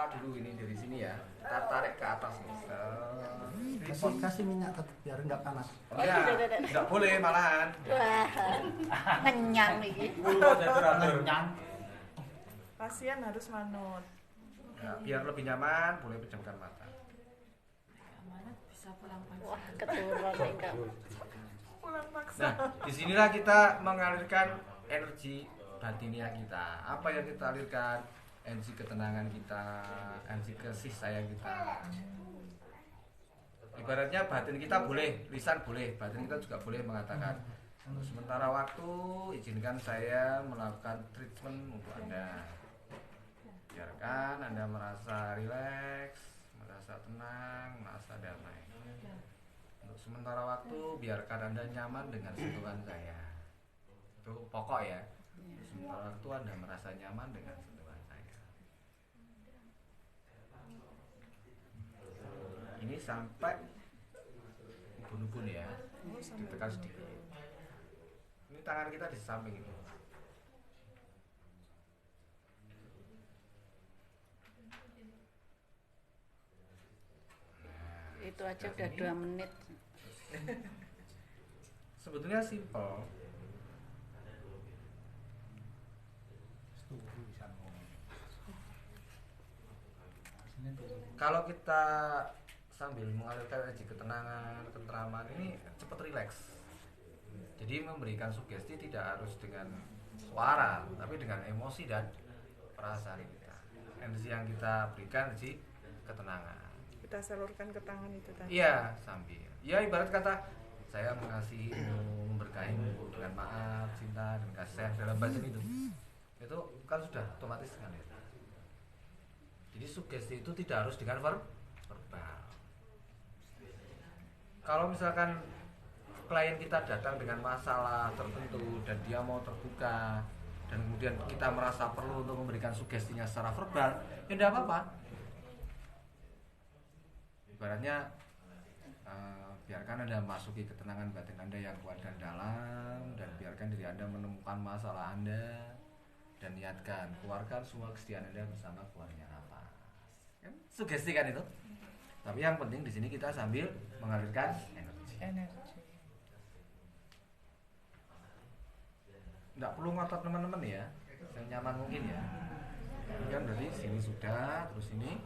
kepala dulu ini dari sini ya. Kita tarik ke atas nih. Kasih minyak tetap biar nggak panas. Enggak boleh malahan. Wah, ngenyang iki. Kenyang. Pasien harus manut. Ya, biar lebih nyaman, boleh pejamkan mata. Bisa pulang pagi. Wah, keturun enggak. Pulang paksa. Nah, disinilah kita mengalirkan energi batinia kita. Apa yang kita alirkan? Energi ketenangan kita, energi kasih sayang kita. Ibaratnya batin kita boleh, lisan boleh, batin kita juga boleh mengatakan, untuk sementara waktu izinkan saya melakukan treatment untuk Anda. Biarkan Anda merasa rileks, merasa tenang, merasa damai. Untuk sementara waktu biarkan Anda nyaman dengan sentuhan saya. Itu pokok ya. Sementara waktu Anda merasa nyaman dengan sentuhan saya. Ini sampai ubun-ubun ya. Ditekan sedikit. Ini tangan kita di samping ini. Itu aja udah 2 menit. Sebetulnya simple. Kalau kita sambil mengalirkan energi ketenangan, keteraman ini cepat rileks. Jadi memberikan sugesti tidak harus dengan suara, tapi dengan emosi dan perasaan kita. Energi yang kita berikan energi ketenangan. Kita salurkan ke tangan itu tadi. Iya, sambil. Ya ibarat kata saya mengasihimu, memberkahimu dengan maaf, cinta dan kasih sayang dalam bacaan itu. Itu kan sudah otomatis mengalir. Jadi sugesti itu tidak harus dengan verbal. Kalau misalkan klien kita datang dengan masalah tertentu dan dia mau terbuka dan kemudian kita merasa perlu untuk memberikan sugestinya secara verbal, ya tidak apa-apa. Ibaratnya biarkan Anda masuki ketenangan batin Anda yang kuat dan dalam, dan biarkan diri Anda menemukan masalah Anda dan niatkan keluarkan semua kesedihan Anda bersama keluarnya nafas. Kan sugesti kan itu. Tapi yang penting di sini kita sambil mengalirkan energi. Nggak perlu ngotot teman-teman ya, yang nyaman mungkin ya. Ini kan berarti sini sudah, terus ini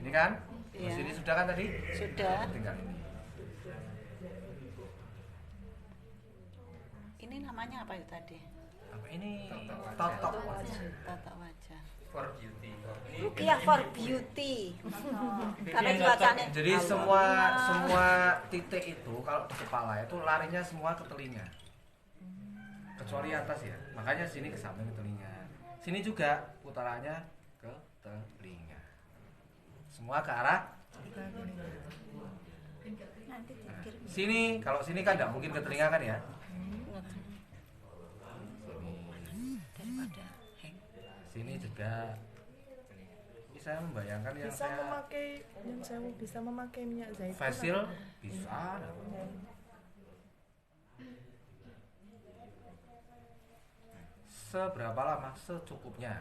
kan, terus Iya. ini sudah kan tadi? Sudah. Tinggal ini. Ini namanya apa itu tadi? Apa ini? Totok wajah. Tata wajah. For beauty. Iya, for beauty. Karena bacanya. Jadi semua titik itu kalau di kepala itu larinya semua ke telinga. Kecuali atas ya. Makanya sini ke samping ke telinga. Sini juga putarannya ke telinga. Semua ke arah sini. Kalau sini kan tidak mungkin ke telinga kan ya. Sini juga. Ini saya membayangkan yang Bisa saya memakai yang saya bisa memakai minyak zaitun. facial bisa. Seberapa lama? Secukupnya.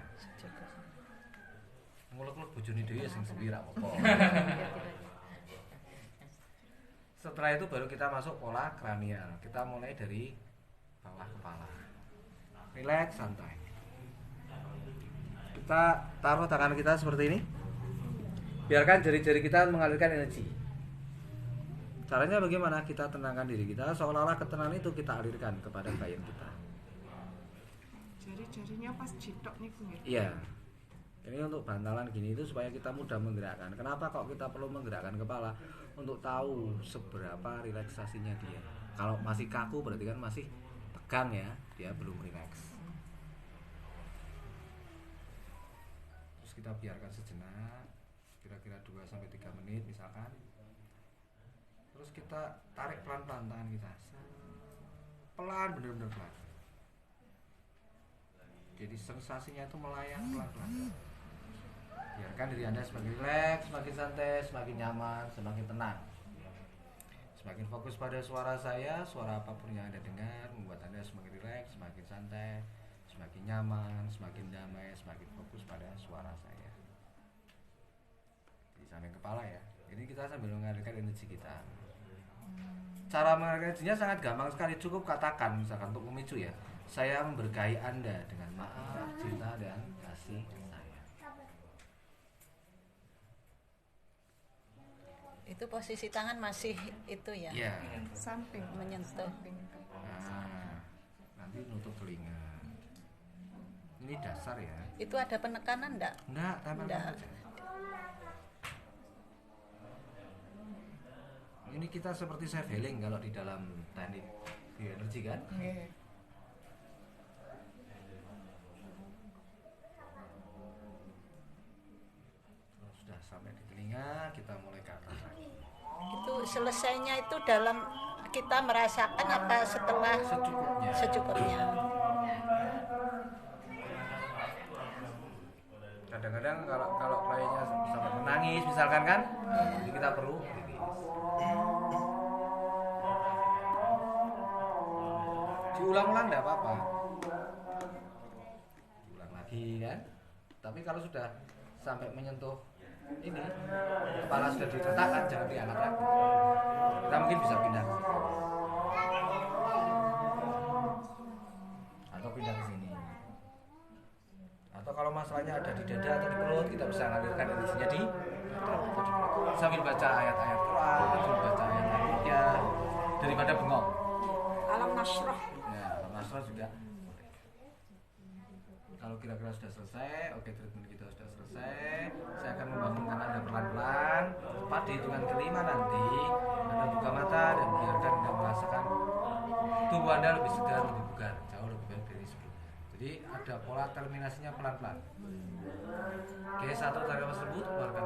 Ngulek-ngulek bojone dhewe sing sepi ra apa-apa. Setelah itu baru kita masuk pola kranial. Kita mulai dari bawah kepala. Rileks, santai. Kita taruh tangan kita seperti ini. Biarkan jari-jari kita mengalirkan energi. Caranya bagaimana? Kita tenangkan diri kita seolah-olah ketenangan itu kita alirkan kepada klien kita. Jari-jarinya pas jitok nih Bu. Iya. Ini untuk bantalan gini itu supaya kita mudah menggerakkan. Kenapa kok kita perlu menggerakkan kepala? Untuk tahu seberapa relaksasinya dia. Kalau masih kaku berarti kan masih tegang ya, dia belum rileks. Terus kita biarkan sejenak, kira-kira 2-3 menit misalkan. Terus kita tarik pelan-pelan tangan kita. Pelan, bener-bener pelan. Jadi sensasinya itu melayang pelan-pelan. Biarkan diri Anda semakin rileks, semakin santai, semakin nyaman, semakin tenang. Semakin fokus pada suara saya, suara apapun yang Anda dengar membuat Anda semakin rileks, semakin santai, semakin nyaman, semakin damai, semakin fokus pada suara saya. kepala ya. Jadi kita sambil mengalirkan energi kita. Cara mengalirkan energinya sangat gampang sekali. Cukup katakan misalkan untuk memicu ya, saya memberkahi Anda dengan maaf, cinta dan kasih sayang. Itu posisi tangan masih itu ya. Iya. Samping. Menyentuh. Samping. Nah, nanti nutup telinga. Ini dasar ya. Itu ada penekanan enggak? Enggak, tempel Enggak. aja. Ini kita seperti self healing kalau di dalam teknik bioenergi kan. Nggih. Kalau sudah sampai di telinga, kita mulai ke atas lagi. Itu selesainya itu dalam kita merasakan apa setelah Secukupnya. secukupnya. Kadang-kadang kalau kliennya sampai menangis misalkan kan, jadi kita perlu rilis. Diulang-ulang enggak apa-apa. Diulang lagi kan. Tapi kalau sudah sampai menyentuh ini, kepala sudah diletakkan, jangan diangkat lagi. Kita mungkin bisa pindah. Atau pindah ke sini. Atau kalau masalahnya ada di dada atau di perut, kita bisa mengalirkan energinya di dada atau di perut. Sambil baca ayat-ayat Quran, sambil baca ayat-ayat ruqyah, daripada bengong. Alam nasroh. Ya, Nasrul juga boleh. Kalau kira-kira sudah selesai, oke, treatment kita sudah selesai. Saya akan membangunkan Anda pelan-pelan. Tepat di hitungan kelima nanti, Anda buka mata dan biarkan Anda merasakan tubuh Anda lebih segar, lebih bugar, jauh lebih baik dari sebelumnya. Jadi ada pola terminasinya pelan-pelan. Oke, satu tarik nafas lembut, keluarkan